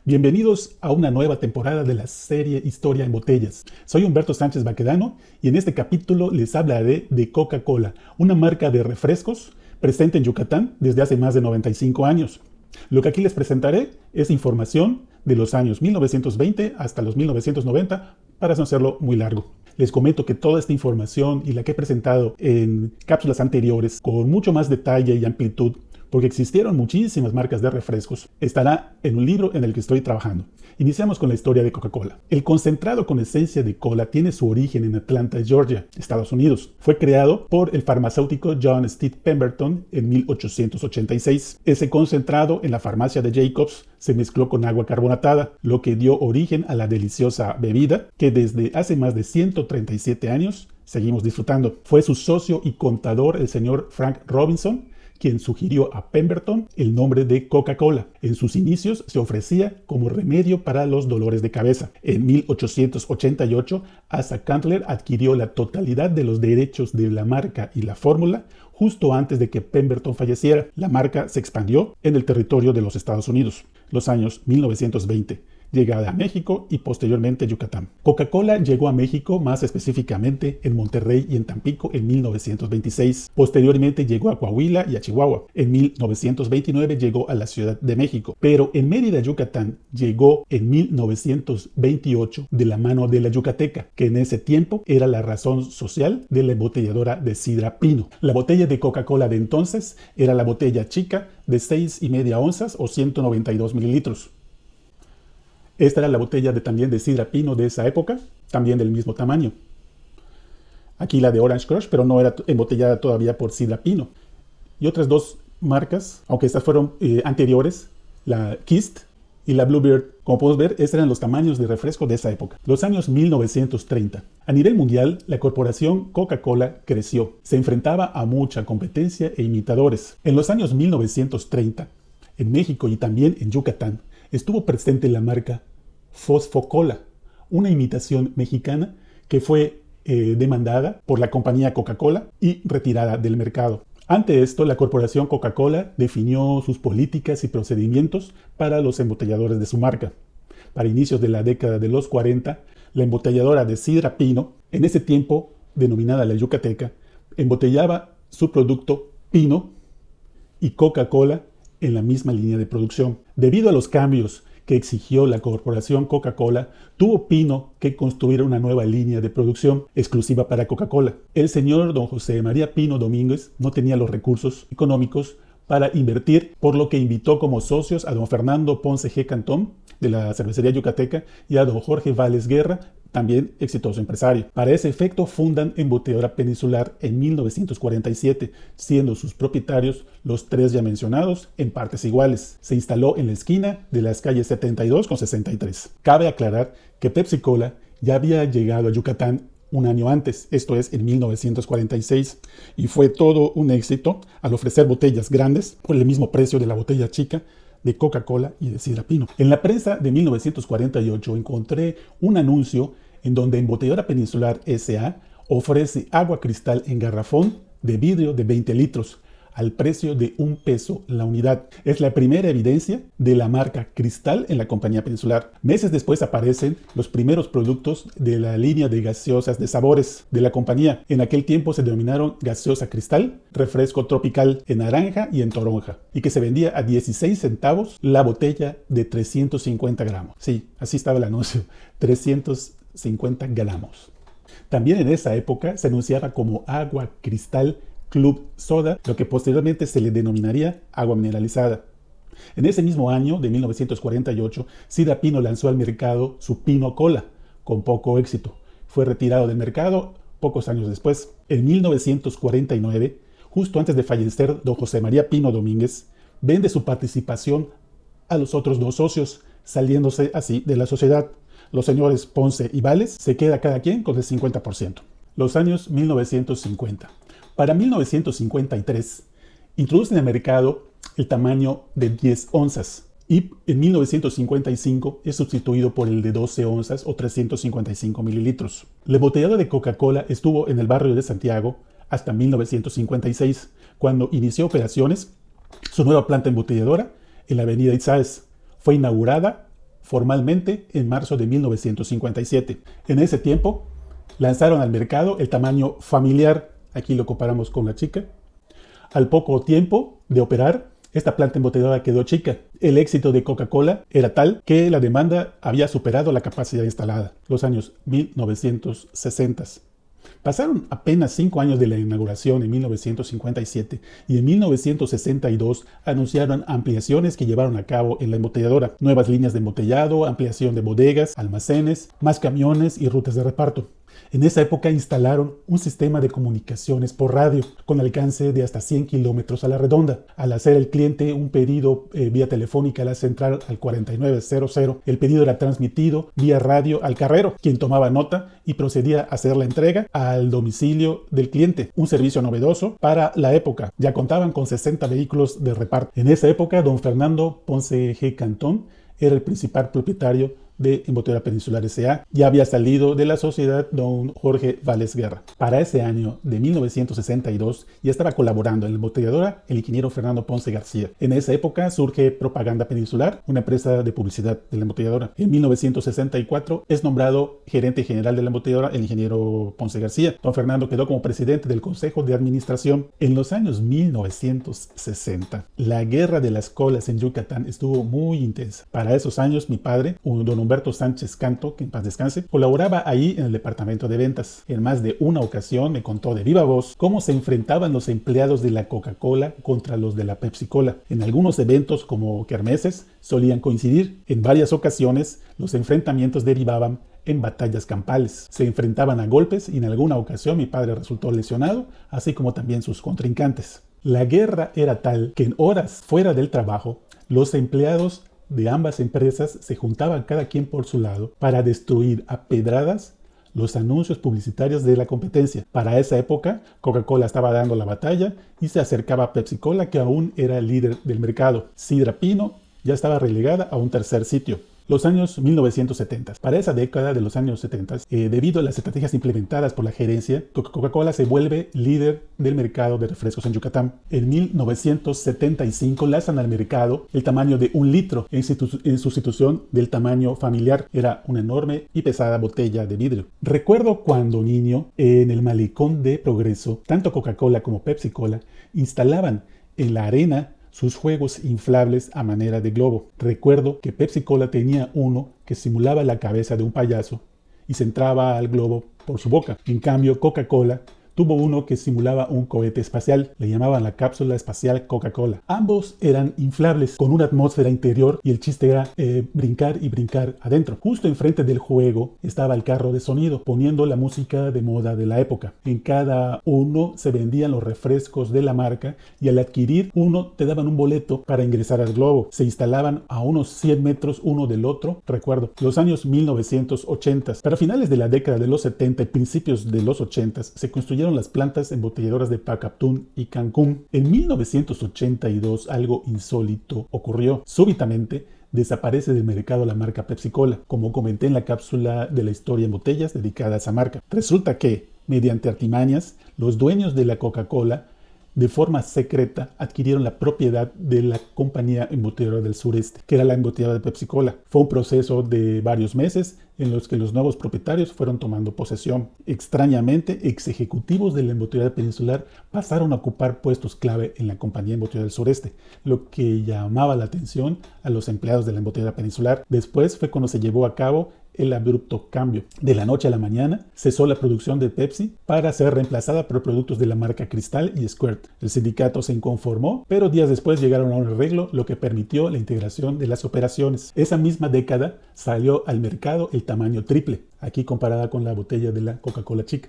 Bienvenidos a una nueva temporada de la serie Historia en Botellas. Soy Humberto Sánchez Baquedano y en este capítulo les hablaré de Coca-Cola, una marca de refrescos presente en Yucatán desde hace más de 95 años. Lo que aquí les presentaré es información de los años 1920 hasta los 1990 para no hacerlo muy largo. Les comento que toda esta información y la que he presentado en cápsulas anteriores con mucho más detalle y amplitud, porque existieron muchísimas marcas de refrescos, estará en un libro en el que estoy trabajando. Iniciamos con la historia de Coca-Cola. El concentrado con esencia de cola tiene su origen en Atlanta, Georgia, Estados Unidos. Fue creado por el farmacéutico John Steed Pemberton en 1886. Ese concentrado en la farmacia de Jacobs se mezcló con agua carbonatada, lo que dio origen a la deliciosa bebida que desde hace más de 137 años seguimos disfrutando. Fue su socio y contador, el señor Frank Robinson, quien sugirió a Pemberton el nombre de Coca-Cola. En sus inicios se ofrecía como remedio para los dolores de cabeza. En 1888, Asa Candler adquirió la totalidad de los derechos de la marca y la fórmula justo antes de que Pemberton falleciera. La marca se expandió en el territorio de los Estados Unidos. Los años 1920. Llegada a México y posteriormente Yucatán. Coca-Cola llegó a México, más específicamente en Monterrey y en Tampico en 1926. Posteriormente llegó a Coahuila y a Chihuahua. En 1929 llegó a la Ciudad de México. Pero en Mérida, Yucatán, llegó en 1928 de la mano de la Yucateca, que en ese tiempo era la razón social de la embotelladora de Sidra Pino. La botella de Coca-Cola de entonces era la botella chica de 6,5 onzas o 192 mililitros. Esta era la botella también de Sidra Pino de esa época, también del mismo tamaño. Aquí la de Orange Crush, pero no era embotellada todavía por Sidra Pino. Y otras dos marcas, aunque estas fueron anteriores, la Kist y la Bluebird. Como podemos ver, estos eran los tamaños de refresco de esa época. Los años 1930. A nivel mundial, la corporación Coca-Cola creció. Se enfrentaba a mucha competencia e imitadores. En los años 1930, en México y también en Yucatán, estuvo presente la marca Fosfocola, una imitación mexicana que fue demandada por la compañía Coca-Cola y retirada del mercado. Ante esto, la corporación Coca-Cola definió sus políticas y procedimientos para los embotelladores de su marca. Para inicios de la década de los 40, la embotelladora de Sidra Pino, en ese tiempo denominada la Yucateca, embotellaba su producto Pino y Coca-Cola en la misma línea de producción. Debido a los cambios que exigió la corporación Coca-Cola, tuvo Pino que construir una nueva línea de producción exclusiva para Coca-Cola. El señor don José María Pino Domínguez no tenía los recursos económicos para invertir, por lo que invitó como socios a don Fernando Ponce G. Cantón, de la cervecería Yucateca, y a don Jorge Vales Guerra, también exitoso empresario. Para ese efecto fundan Embotelladora Peninsular en 1947, siendo sus propietarios los tres ya mencionados en partes iguales. Se instaló en la esquina de las calles 72 con 63. Cabe aclarar que Pepsi Cola ya había llegado a Yucatán un año antes, esto es en 1946, y fue todo un éxito al ofrecer botellas grandes por el mismo precio de la botella chica de Coca-Cola y de Sidra Pino. En la prensa de 1948 encontré un anuncio en donde Embotelladora Peninsular S.A. ofrece agua cristal en garrafón de vidrio de 20 litros al precio de $1 la unidad. Es la primera evidencia de la marca Cristal en la compañía Peninsular. Meses después aparecen los primeros productos de la línea de gaseosas de sabores de la compañía. En aquel tiempo se denominaron gaseosa Cristal, refresco tropical en naranja y en toronja, y que se vendía a 16 centavos la botella de 350 gramos. Sí, así estaba el anuncio, 350 gramos. También en esa época se anunciaba como agua Cristal Club Soda, lo que posteriormente se le denominaría agua mineralizada. En ese mismo año de 1948, Sidra Pino lanzó al mercado su Pino Cola, con poco éxito. Fue retirado del mercado pocos años después. En 1949, justo antes de fallecer don José María Pino Domínguez, vende su participación a los otros dos socios, saliéndose así de la sociedad. Los señores Ponce y Vales se queda cada quien con el 50%. Los años 1950. Para 1953, introducen en el mercado el tamaño de 10 onzas y en 1955 es sustituido por el de 12 onzas o 355 mililitros. La embotellada de Coca-Cola estuvo en el barrio de Santiago hasta 1956, cuando inició operaciones su nueva planta embotelladora en la avenida Itzáes. Fue inaugurada formalmente en marzo de 1957. En ese tiempo, lanzaron al mercado el tamaño familiar, aquí lo comparamos con la chica. Al poco tiempo de operar, esta planta embotelladora quedó chica. El éxito de Coca-Cola era tal que la demanda había superado la capacidad instalada, los años 1960. Pasaron apenas 5 años de la inauguración en 1957 y en 1962 anunciaron ampliaciones que llevaron a cabo en la embotelladora. Nuevas líneas de embotellado, ampliación de bodegas, almacenes, más camiones y rutas de reparto. En esa época instalaron un sistema de comunicaciones por radio con alcance de hasta 100 kilómetros a la redonda. Al hacer el cliente un pedido vía telefónica a la central al 4900, el pedido era transmitido vía radio al carrero, quien tomaba nota y procedía a hacer la entrega al domicilio del cliente. Un servicio novedoso para la época. Ya contaban con 60 vehículos de reparto. En esa época, don Fernando Ponce G. Cantón era el principal propietario de Embotelladora Peninsular S.A. Ya había salido de la sociedad don Jorge Vales Guerra. Para ese año de 1962 ya estaba colaborando en la embotelladora el ingeniero Fernando Ponce García. En esa época surge Propaganda Peninsular, una empresa de publicidad de la embotelladora. En 1964 es nombrado gerente general de la embotelladora el ingeniero Ponce García. Don Fernando quedó como presidente del Consejo de Administración. En los años 1960, la guerra de las colas en Yucatán estuvo muy intensa. Para esos años, mi padre, don Humberto Sánchez Canto, que en paz descanse, colaboraba ahí en el departamento de ventas. En más de una ocasión me contó de viva voz cómo se enfrentaban los empleados de la Coca-Cola contra los de la Pepsi-Cola. En algunos eventos como kermeses solían coincidir. En varias ocasiones los enfrentamientos derivaban en batallas campales. Se enfrentaban a golpes y en alguna ocasión mi padre resultó lesionado, así como también sus contrincantes. La guerra era tal que en horas fuera del trabajo, los empleados de ambas empresas se juntaban cada quien por su lado para destruir a pedradas los anuncios publicitarios de la competencia. Para esa época, Coca-Cola estaba dando la batalla y se acercaba a Pepsi-Cola, que aún era el líder del mercado. Sidra Pino ya estaba relegada a un tercer sitio. Los años 1970. Para esa década de los años 70, debido a las estrategias implementadas por la gerencia, Coca-Cola se vuelve líder del mercado de refrescos en Yucatán. En 1975 lanzan al mercado el tamaño de 1 litro en sustitución del tamaño familiar. Era una enorme y pesada botella de vidrio. Recuerdo cuando niño, en el malecón de Progreso, tanto Coca-Cola como Pepsi-Cola instalaban en la arena sus juegos inflables a manera de globo. Recuerdo que Pepsi-Cola tenía uno que simulaba la cabeza de un payaso y se entraba al globo por su boca. En cambio, Coca-Cola tuvo uno que simulaba un cohete espacial. Le llamaban la cápsula espacial Coca-Cola. Ambos eran inflables con una atmósfera interior y el chiste era brincar y brincar adentro. Justo enfrente del juego estaba el carro de sonido poniendo la música de moda de la época. En cada uno se vendían los refrescos de la marca y al adquirir uno te daban un boleto para ingresar al globo. Se instalaban a unos 100 metros uno del otro. Recuerdo los años 1980. Para finales de la década de los 70 y principios de los 80 se construyeron las plantas embotelladoras de Pacaptún y Cancún. En 1982 algo insólito ocurrió. Súbitamente desaparece del mercado la marca Pepsi-Cola, como comenté en la cápsula de la historia en botellas dedicada a esa marca. Resulta que, mediante artimañas, los dueños de la Coca-Cola de forma secreta adquirieron la propiedad de la compañía embotelladora del sureste, que era la embotelladora de Pepsi-Cola. Fue un proceso de varios meses en los que los nuevos propietarios fueron tomando posesión. Extrañamente, ex ejecutivos de la embotelladora peninsular pasaron a ocupar puestos clave en la compañía embotelladora del sureste, lo que llamaba la atención a los empleados de la embotelladora peninsular. Después fue cuando se llevó a cabo el abrupto cambio. De la noche a la mañana cesó la producción de Pepsi para ser reemplazada por productos de la marca Cristal y Squirt. El sindicato se inconformó, pero días después llegaron a un arreglo, lo que permitió la integración de las operaciones. Esa misma década salió al mercado el tamaño triple, aquí comparada con la botella de la Coca-Cola chica.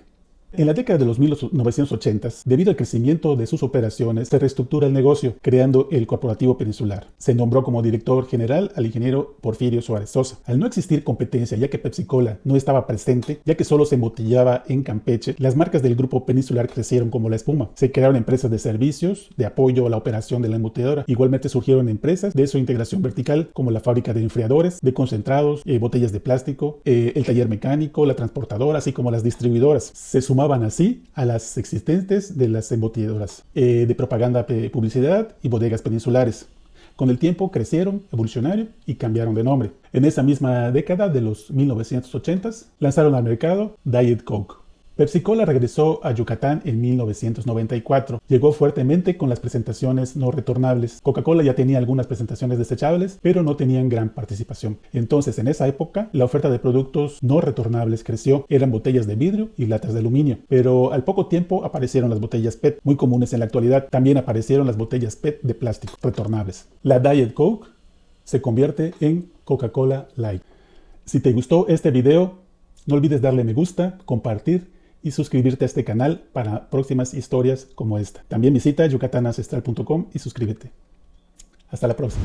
En la década de los 1980, debido al crecimiento de sus operaciones, se reestructura el negocio, creando el Corporativo Peninsular. Se nombró como director general al ingeniero Porfirio Suárez Sosa. Al no existir competencia, ya que Pepsi-Cola no estaba presente, ya que solo se embotellaba en Campeche, las marcas del grupo Peninsular crecieron como la espuma. Se crearon empresas de servicios, de apoyo a la operación de la embotelladora. Igualmente surgieron empresas de su integración vertical, como la fábrica de enfriadores, de concentrados, botellas de plástico, el taller mecánico, la transportadora, así como las distribuidoras. Se sumaban así a las existentes de las embotelladoras de propaganda, publicidad y bodegas peninsulares. Con el tiempo crecieron, evolucionaron y cambiaron de nombre. En esa misma década de los 1980s lanzaron al mercado Diet Coke. Pepsi Cola regresó a Yucatán en 1994. Llegó fuertemente con las presentaciones no retornables. Coca-Cola ya tenía algunas presentaciones desechables, pero no tenían gran participación. Entonces, en esa época, la oferta de productos no retornables creció. Eran botellas de vidrio y latas de aluminio. Pero al poco tiempo aparecieron las botellas PET, muy comunes en la actualidad. También aparecieron las botellas PET de plástico, retornables. La Diet Coke se convierte en Coca-Cola Light. Si te gustó este video, no olvides darle me gusta, compartir y suscribirte a este canal para próximas historias como esta. También visita yucatanancestral.com y suscríbete. Hasta la próxima.